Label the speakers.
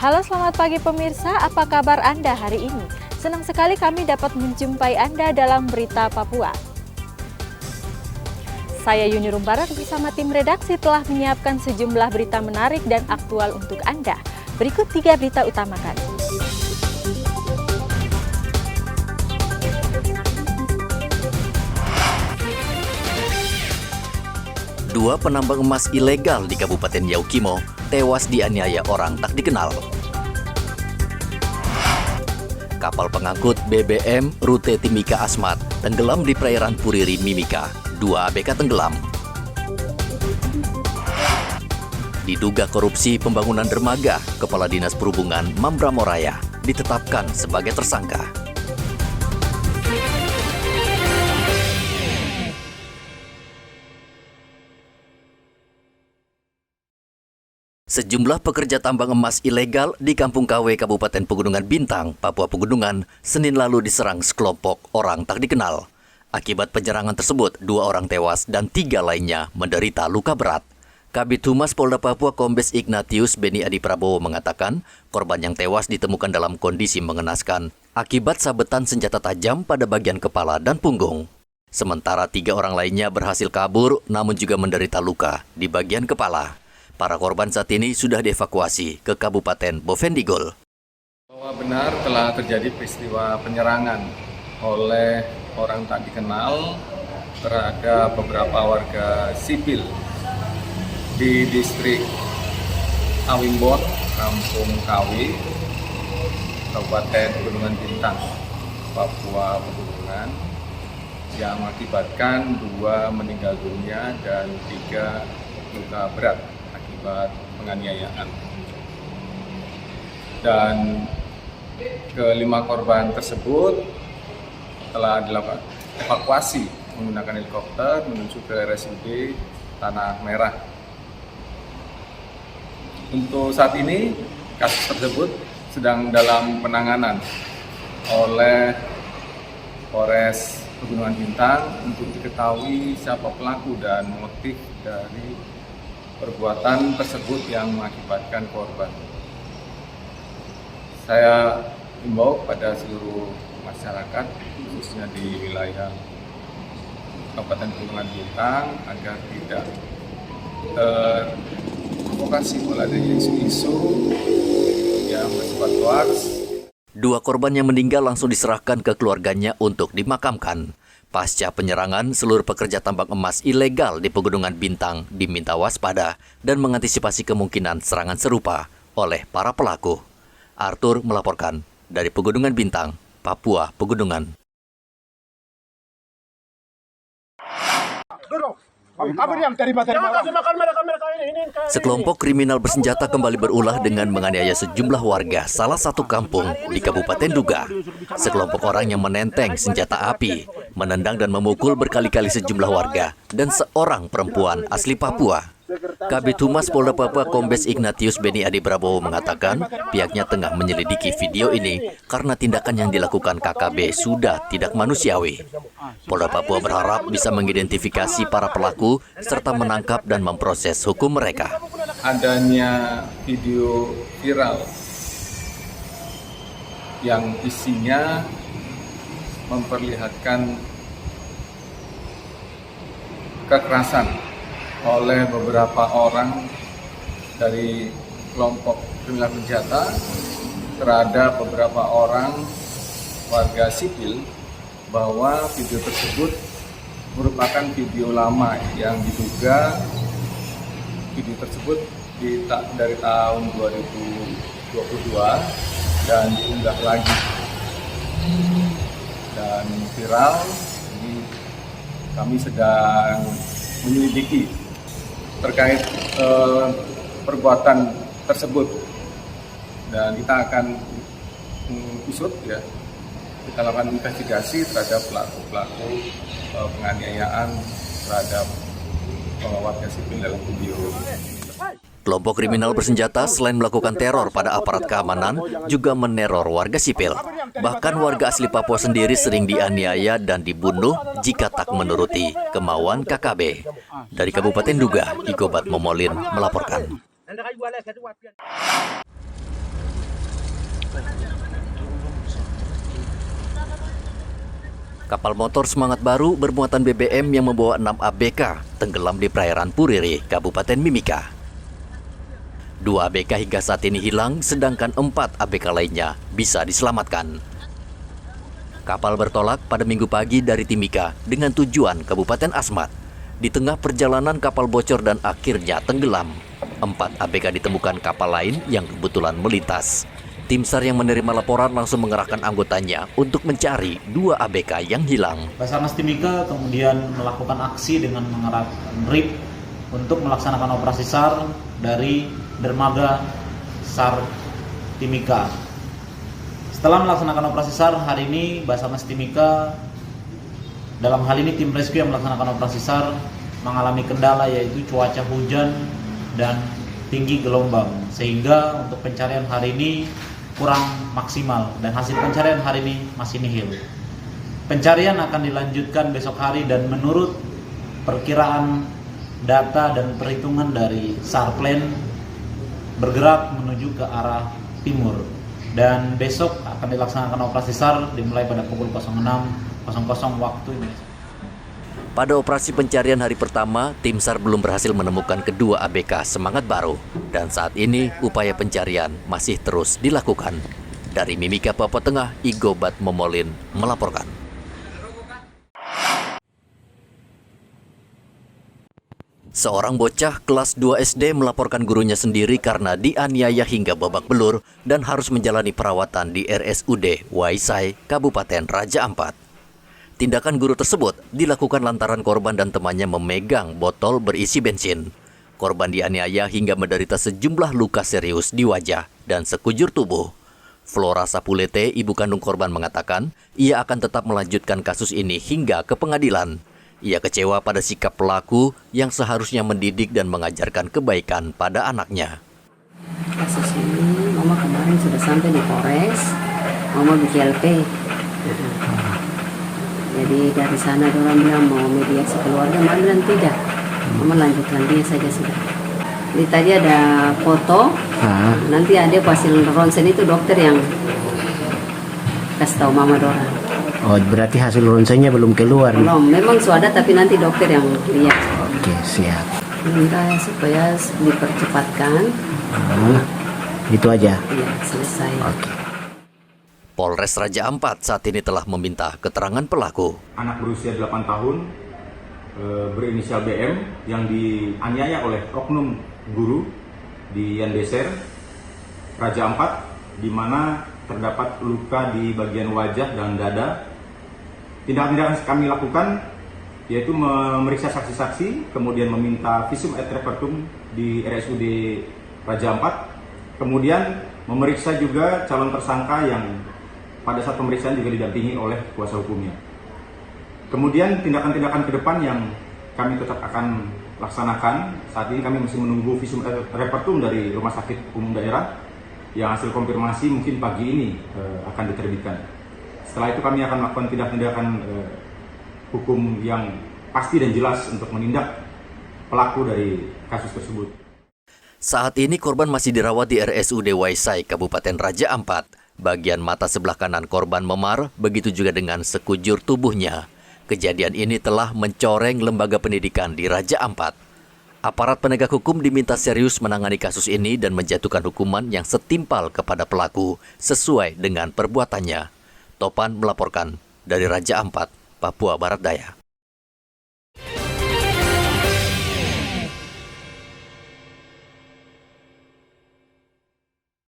Speaker 1: Halo, selamat pagi pemirsa, apa kabar Anda hari ini? Senang sekali kami dapat menjumpai Anda dalam Berita Papua. Saya Yuni Rumbarak bersama tim redaksi telah menyiapkan sejumlah berita menarik dan aktual untuk Anda. Berikut 3 berita utama kami.
Speaker 2: Dua penambang emas ilegal di Kabupaten Yaukimo tewas dianiaya orang tak dikenal. Kapal pengangkut BBM rute Timika Asmat tenggelam di perairan Puriri Mimika. 2 ABK tenggelam. Diduga korupsi pembangunan dermaga, Kepala Dinas Perhubungan Mambramoraya ditetapkan sebagai tersangka. Sejumlah pekerja tambang emas ilegal di Kampung KW Kabupaten Pegunungan Bintang, Papua Pegunungan, Senin lalu diserang sekelompok orang tak dikenal. Akibat penyerangan tersebut, 2 orang tewas dan 3 lainnya menderita luka berat. Kabid Humas Polda Papua Kombes Ignatius Beni Adi Prabowo mengatakan, korban yang tewas ditemukan dalam kondisi mengenaskan akibat sabetan senjata tajam pada bagian kepala dan punggung. Sementara 3 orang lainnya berhasil kabur namun juga menderita luka di bagian kepala. Para korban saat ini sudah dievakuasi ke Kabupaten Bovendigul.
Speaker 3: Bahwa benar telah terjadi peristiwa penyerangan oleh orang tak dikenal terhadap beberapa warga sipil di distrik Awimbon, Kampung Kawi, Kabupaten Pegunungan Bintang, Papua Pegunungan, yang mengakibatkan 2 meninggal dunia dan 3 luka berat akibat penganiayaan. Dan ke-5 korban tersebut telah dilakukan evakuasi menggunakan helikopter menuju ke RSUD Tanah Merah. Untuk saat ini, kasus tersebut sedang dalam penanganan oleh Polres Pegunungan Bintang untuk diketahui siapa pelaku dan motif dari perbuatan tersebut yang mengakibatkan korban. Saya himbau pada seluruh masyarakat, khususnya di wilayah Kabupaten Pegunungan Bintang, agar tidak terprovokasi oleh isu-isu yang bersifat hoax.
Speaker 2: 2 korban yang meninggal langsung diserahkan ke keluarganya untuk dimakamkan. Pasca penyerangan, seluruh pekerja tambang emas ilegal di Pegunungan Bintang diminta waspada dan mengantisipasi kemungkinan serangan serupa oleh para pelaku. Arthur melaporkan dari Pegunungan Bintang, Papua Pegunungan. Sekelompok kriminal bersenjata kembali berulah dengan menganiaya sejumlah warga salah satu kampung di Kabupaten Duga. Sekelompok orang yang menenteng senjata api, menendang dan memukul berkali-kali sejumlah warga dan seorang perempuan asli Papua. Kabid Humas Polda Papua Kombes Ignatius Beni Adi Prabowo mengatakan pihaknya tengah menyelidiki video ini karena tindakan yang dilakukan KKB sudah tidak manusiawi. Polda Papua berharap bisa mengidentifikasi para pelaku serta menangkap dan memproses hukum mereka.
Speaker 3: Adanya video viral yang isinya memperlihatkan kekerasan oleh beberapa orang dari kelompok kriminal bersenjata terhadap beberapa orang warga sipil, bahwa video tersebut merupakan video lama yang diduga video tersebut dari tahun 2022 dan diunggah lagi dan viral. Jadi kami sedang menyelidiki terkait perbuatan tersebut dan kita akan usut ya. Kita lakukan investigasi terhadap pelaku-pelaku penganiayaan terhadap warga sipil dalam video.
Speaker 2: Kelompok kriminal bersenjata selain melakukan teror pada aparat keamanan, juga meneror warga sipil. Bahkan warga asli Papua sendiri sering dianiaya dan dibunuh jika tak menuruti kemauan KKB. Dari Kabupaten Duga, Igobat Momolin melaporkan. Kapal motor Semangat Baru bermuatan BBM yang membawa 6 ABK tenggelam di perairan Puriri, Kabupaten Mimika. 2 ABK hingga saat ini hilang, sedangkan 4 ABK lainnya bisa diselamatkan. Kapal bertolak pada Minggu pagi dari Timika dengan tujuan Kabupaten Asmat. Di tengah perjalanan kapal bocor dan akhirnya tenggelam. 4 ABK ditemukan kapal lain yang kebetulan melintas. Tim SAR yang menerima laporan langsung mengerahkan anggotanya untuk mencari 2 ABK yang hilang.
Speaker 4: Basarnas Timika kemudian melakukan aksi dengan mengerahkan RIP untuk melaksanakan operasi SAR dari dermaga SAR Timika. Setelah melaksanakan operasi SAR, hari ini Basarnas Timika, dalam hal ini tim rescue yang melaksanakan operasi SAR, mengalami kendala yaitu cuaca hujan dan tinggi gelombang, sehingga untuk pencarian hari ini kurang maksimal dan hasil pencarian hari ini masih nihil. Pencarian akan dilanjutkan besok hari dan menurut perkiraan data dan perhitungan dari SAR Plan bergerak menuju ke arah timur, dan besok akan dilaksanakan operasi SAR dimulai pada pukul 06.00 waktu Indonesia.
Speaker 2: Pada operasi pencarian hari pertama, tim SAR belum berhasil menemukan kedua ABK Semangat Baru. Dan saat ini, upaya pencarian masih terus dilakukan. Dari Mimika, Papua Tengah, Igobat Momolin melaporkan. Seorang bocah kelas 2 SD melaporkan gurunya sendiri karena dianiaya hingga babak belur dan harus menjalani perawatan di RSUD Waisai, Kabupaten Raja Ampat. Tindakan guru tersebut dilakukan lantaran korban dan temannya memegang botol berisi bensin. Korban dianiaya hingga menderita sejumlah luka serius di wajah dan sekujur tubuh. Flora Sapulete, ibu kandung korban, mengatakan ia akan tetap melanjutkan kasus ini hingga ke pengadilan. Ia kecewa pada sikap pelaku yang seharusnya mendidik dan mengajarkan kebaikan pada anaknya.
Speaker 5: Kasus ini Mama kemarin sudah sampai di Polres, Mama bikin LP. Jadi dari sana orang bilang mau mediasi keluarga, Mama bilang tidak. Mama lanjutkan dia saja sudah. Jadi tadi ada foto, nanti ada hasil ronsen itu dokter yang kasih tahu Mama dorang.
Speaker 6: Oh, berarti hasil ronsennya belum keluar?
Speaker 5: Belum, memang sudah ada tapi nanti dokter yang lihat.
Speaker 6: Oke, siap.
Speaker 5: Minta supaya dipercepatkan.
Speaker 6: Itu aja?
Speaker 5: Iya, selesai.
Speaker 6: Oke.
Speaker 2: Polres Raja Ampat saat ini telah meminta keterangan pelaku.
Speaker 7: Anak berusia 8 tahun berinisial BM yang dianiaya oleh oknum guru di Yandeser, Raja Ampat, di mana terdapat luka di bagian wajah dan dada. Tindakan-tindakan yang kami lakukan yaitu memeriksa saksi-saksi, kemudian meminta visum et repertum di RSUD Raja Ampat, kemudian memeriksa juga calon tersangka yang pada saat pemeriksaan juga didampingi oleh kuasa hukumnya. Kemudian tindakan-tindakan ke depan yang kami tetap akan laksanakan, saat ini kami masih menunggu visum repertum dari Rumah Sakit Umum Daerah yang hasil konfirmasi mungkin pagi ini akan diterbitkan. Setelah itu kami akan melakukan tindakan-tindakan hukum yang pasti dan jelas untuk menindak pelaku dari kasus tersebut.
Speaker 2: Saat ini korban masih dirawat di RSUD Waisai, Kabupaten Raja Ampat. Bagian mata sebelah kanan korban memar, begitu juga dengan sekujur tubuhnya. Kejadian ini telah mencoreng lembaga pendidikan di Raja Ampat. Aparat penegak hukum diminta serius menangani kasus ini dan menjatuhkan hukuman yang setimpal kepada pelaku sesuai dengan perbuatannya. Topan melaporkan dari Raja Ampat, Papua Barat Daya.